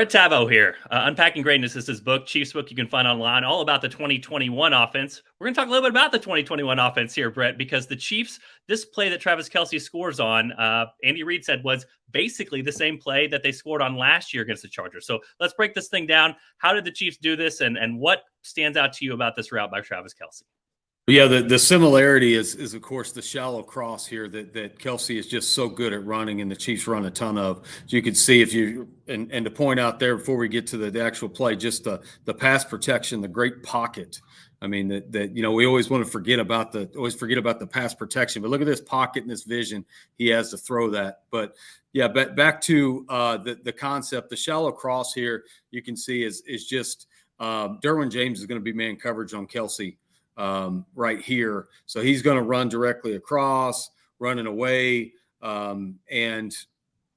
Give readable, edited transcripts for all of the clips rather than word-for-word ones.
Brett Taveau here. Unpacking Greatness is his book, Chiefs book you can find online, all about the 2021 offense. We're going to talk a little bit about the 2021 offense here, Brett, because the Chiefs, this play that Travis Kelce scores on, Andy Reid said was basically the same play that they scored on last year against the Chargers. So let's break this thing down. How did the Chiefs do this, and what stands out to you about this route by Travis Kelce? Yeah, the similarity is of course the shallow cross here that Kelce is just so good at running, and the Chiefs run a ton of. So you can see if you and to point out there before we get to the actual play, just the pass protection, the great pocket. I mean that we always want to forget about the pass protection, but look at this pocket and this vision he has to throw that. But yeah, back to the concept, the shallow cross here you can see is just Derwin James is going to be man coverage on Kelce. Right here. So he's going to run directly across, running away. And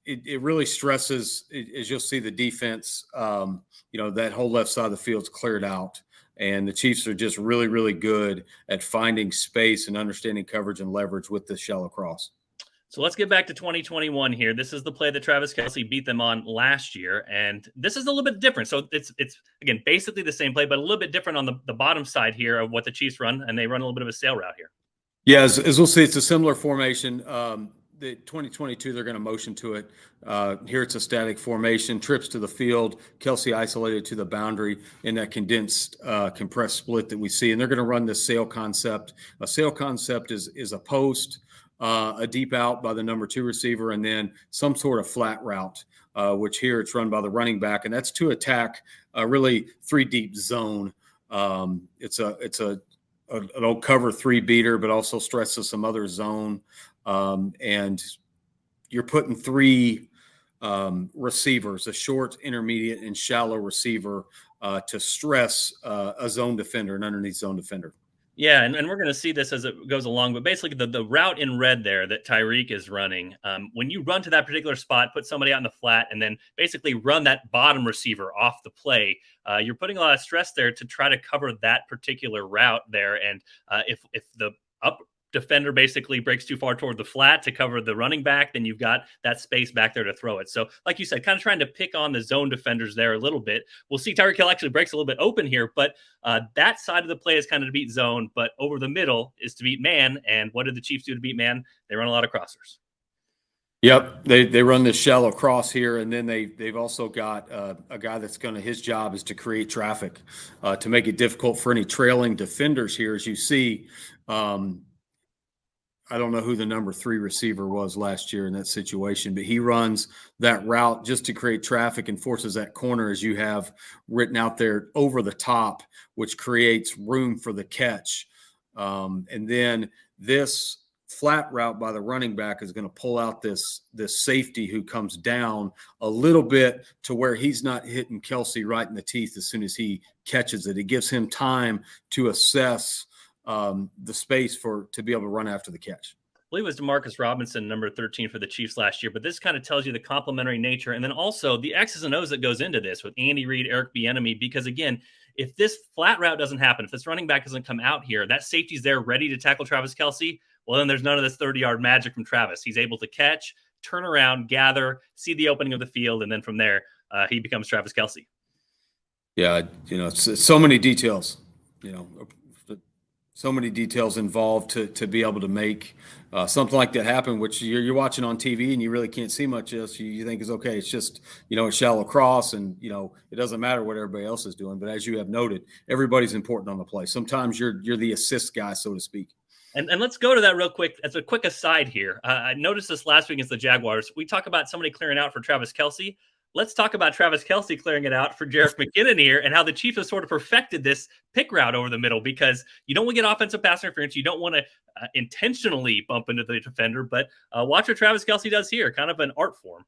it really stresses, as you'll see the defense, that whole left side of the field's cleared out. And the Chiefs are just really, really good at finding space and understanding coverage and leverage with this shallow cross. So let's get back to 2021 here. This is the play that Travis Kelce beat them on last year, and this is a little bit different. So it's again, basically the same play, but a little bit different on the bottom side here of what the Chiefs run, and they run a little bit of a sail route here. Yeah, as we'll see, it's a similar formation. The 2022, they're going to motion to it. Here it's a static formation, trips to the field, Kelce isolated to the boundary in that condensed, compressed split that we see, and they're going to run this sail concept. A sail concept is a post, a deep out by the number 2 receiver, and then some sort of flat route, which here it's run by the running back, and that's to attack a really 3 deep zone. It's an old cover 3 beater, but also stresses some other zone, and you're putting 3 receivers, a short, intermediate, and shallow receiver to stress a zone defender, an underneath zone defender. Yeah, and we're going to see this as it goes along, but basically the route in red there that Tyreek is running, when you run to that particular spot, put somebody out in the flat, and then basically run that bottom receiver off the play, you're putting a lot of stress there to try to cover that particular route there. And if the up defender basically breaks too far toward the flat to cover the running back, then you've got that space back there to throw it. So like you said, kind of trying to pick on the zone defenders there a little bit. We'll see Tyreek Hill actually breaks a little bit open here, but that side of the play is kind of to beat zone, but over the middle is to beat man. And what did the Chiefs do to beat man? They run a lot of crossers. Yep, they run this shallow cross here, and then they've also got a guy that's his job is to create traffic, to make it difficult for any trailing defenders here. As you see, I don't know who the number 3 receiver was last year in that situation, but he runs that route just to create traffic and forces that corner, as you have written out there, over the top, which creates room for the catch. And then this flat route by the running back is going to pull out this safety who comes down a little bit to where he's not hitting Kelce right in the teeth as soon as he catches it. It gives him time to assess the space to be able to run after the catch. I believe it was Demarcus Robinson, number 13 for the Chiefs last year, but this kind of tells you the complementary nature, and then also the X's and O's that goes into this with Andy Reid, Eric Bieniemy, because again, if this flat route doesn't happen, if this running back doesn't come out here, that safety's there ready to tackle Travis Kelce, well, then there's none of this 30-yard magic from Travis. He's able to catch, turn around, gather, see the opening of the field, and then from there, he becomes Travis Kelce. Yeah, so many details, so many details involved to be able to make something like that happen, which you're watching on TV and you really can't see much else. You think is okay. It's just, a shallow cross, and, it doesn't matter what everybody else is doing. But as you have noted, everybody's important on the play. Sometimes you're the assist guy, so to speak. And let's go to that real quick. As a quick aside here, I noticed this last week against the Jaguars. We talk about somebody clearing out for Travis Kelce. Let's talk about Travis Kelce clearing it out for Jerick McKinnon here, and how the Chiefs have sort of perfected this pick route over the middle, because you don't want to get offensive pass interference. You don't want to intentionally bump into the defender, but watch what Travis Kelce does here, kind of an art form.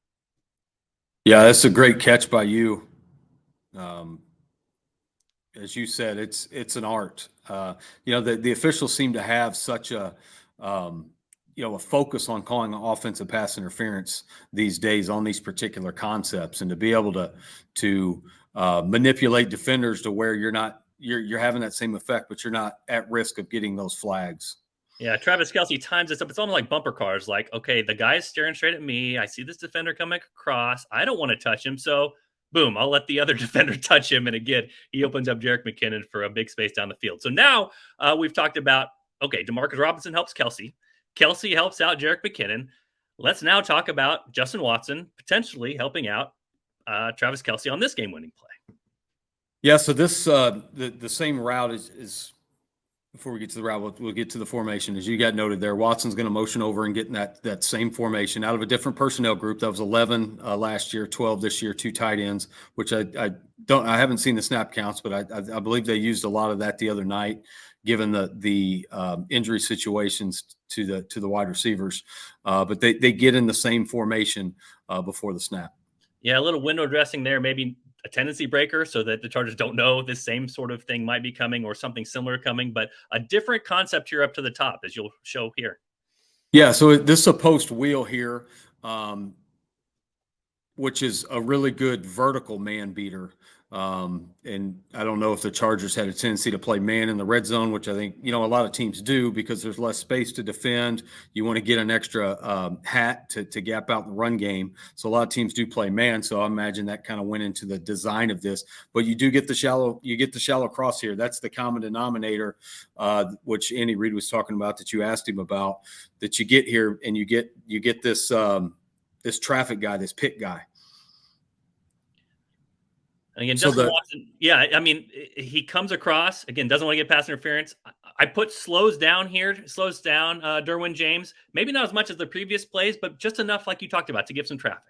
Yeah, that's a great catch by you. As you said, it's an art. The officials seem to have such a focus on calling offensive pass interference these days on these particular concepts, and to be able to manipulate defenders to where you're having that same effect, but you're not at risk of getting those flags. Yeah, Travis Kelce times this up. It's almost like bumper cars. Like, okay, the guy's staring straight at me. I see this defender coming across. I don't want to touch him, so boom, I'll let the other defender touch him. And again, he opens up Jerick McKinnon for a big space down the field. So now we've talked about, okay, Demarcus Robinson helps Kelce. Kelce helps out Jerick McKinnon. Let's now talk about Justin Watson potentially helping out Travis Kelce on this game-winning play. Yeah, so this the same route is before we get to the route, we'll get to the formation. As you got noted there, Watson's going to motion over and get in that same formation out of a different personnel group. That was 11 last year, 12 this year, 2 tight ends, which I haven't seen the snap counts, but I believe they used a lot of that the other night, given the injury situations to the wide receivers. But they get in the same formation before the snap. Yeah, a little window dressing there, maybe a tendency breaker so that the Chargers don't know this same sort of thing might be coming or something similar coming, but a different concept here up to the top, as you'll show here. Yeah, so this is a post wheel here, which is a really good vertical man beater. And I don't know if the Chargers had a tendency to play man in the red zone, which I think, a lot of teams do because there's less space to defend. You want to get an extra hat to gap out the run game. So a lot of teams do play man. So I imagine that kind of went into the design of this, but you get the shallow cross here. That's the common denominator, which Andy Reid was talking about that you asked him about, that you get here and you get this, this traffic guy, this pick guy. And again, Justin Watson, yeah, I mean, he comes across, again, doesn't want to get pass interference. I put slows down Derwin James. Maybe not as much as the previous plays, but just enough, like you talked about, to give some traffic.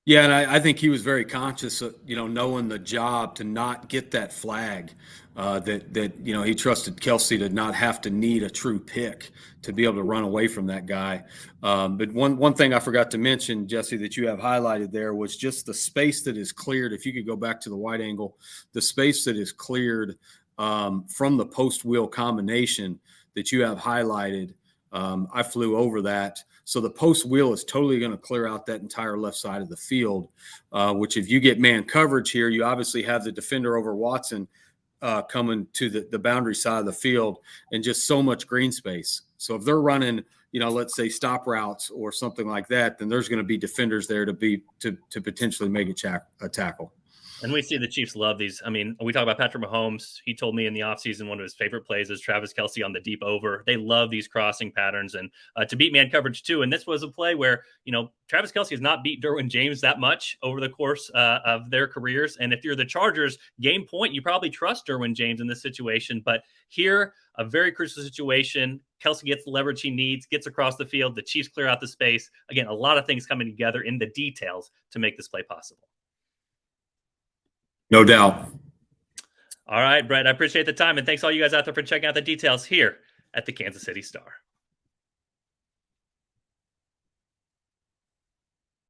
Yeah, and I think he was very conscious of, knowing the job to not get that flag, that he trusted Kelce to not have to need a true pick to be able to run away from that guy. But one thing I forgot to mention, Jesse, that you have highlighted there was just the space that is cleared. If you could go back to the wide angle, the space that is cleared from the post wheel combination that you have highlighted. I flew over that. So the post wheel is totally going to clear out that entire left side of the field, which if you get man coverage here, you obviously have the defender over Watson coming to the boundary side of the field and just so much green space. So if they're running, let's say stop routes or something like that, then there's going to be defenders there to potentially make a tackle. And we see the Chiefs love these. I mean, we talk about Patrick Mahomes. He told me in the offseason one of his favorite plays is Travis Kelce on the deep over. They love these crossing patterns and to beat man coverage too. And this was a play where, Travis Kelce has not beat Derwin James that much over the course of their careers. And if you're the Chargers, game point, you probably trust Derwin James in this situation. But here, a very crucial situation. Kelce gets the leverage he needs, gets across the field. The Chiefs clear out the space. Again, a lot of things coming together in the details to make this play possible. No doubt. All right, Brett, I appreciate the time. And thanks all you guys out there for checking out the details here at the Kansas City Star.